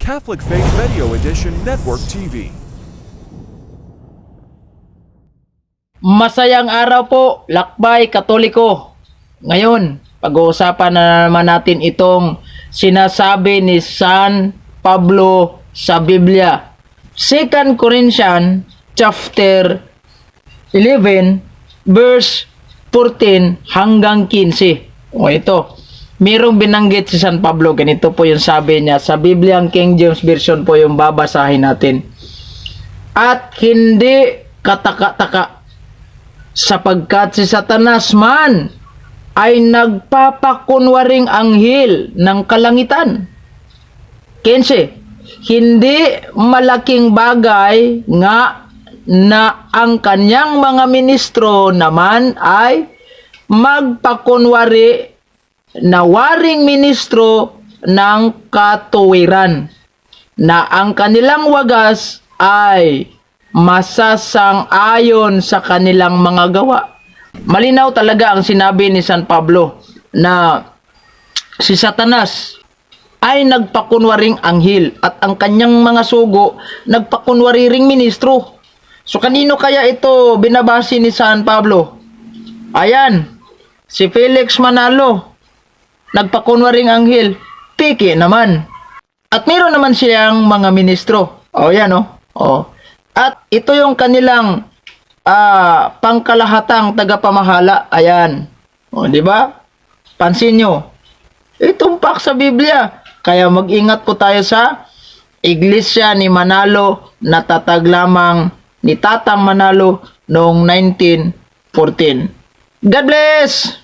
Catholic Faith Radio Edition Network TV. Masayang araw po, Lakbay Katoliko. Ngayon, pag-uusapan na naman natin itong sinasabi ni San Pablo sa Biblia. 2 Corinthians chapter 11 verse 14 hanggang 15. O ito, mayroong binanggit si San Pablo, ganito po yung sabi niya sa Bibliang King James Version po yung babasahin natin. At hindi kataka-taka, sapagkat si Satanas man ay nagpapakunwaring anghel ng kalangitan. 15. Hindi malaking bagay nga na ang kanyang mga ministro naman ay magpakunwari na waring ministro ng katuwiran, na ang kanilang wagas ay masasang-ayon sa kanilang mga gawa. Malinaw talaga ang sinabi ni San Pablo na si Satanas ay nagpakunwaring anghel at ang kanyang mga sugo nagpakunwari ring ministro. So kanino kaya ito binabasi ni San Pablo? Ayan, si Felix Manalo, nagpakunwaring anghel, piki naman. At meron naman siyang mga ministro. O yan o. At ito yung kanilang pangkalahatang tagapamahala. Ayan. O, di ba? Pansin nyo. Itumpak sa Biblia. Kaya mag-ingat po tayo sa Iglesia ni Manalo na tatag lamang ni Tatang Manalo noong 1914. God bless!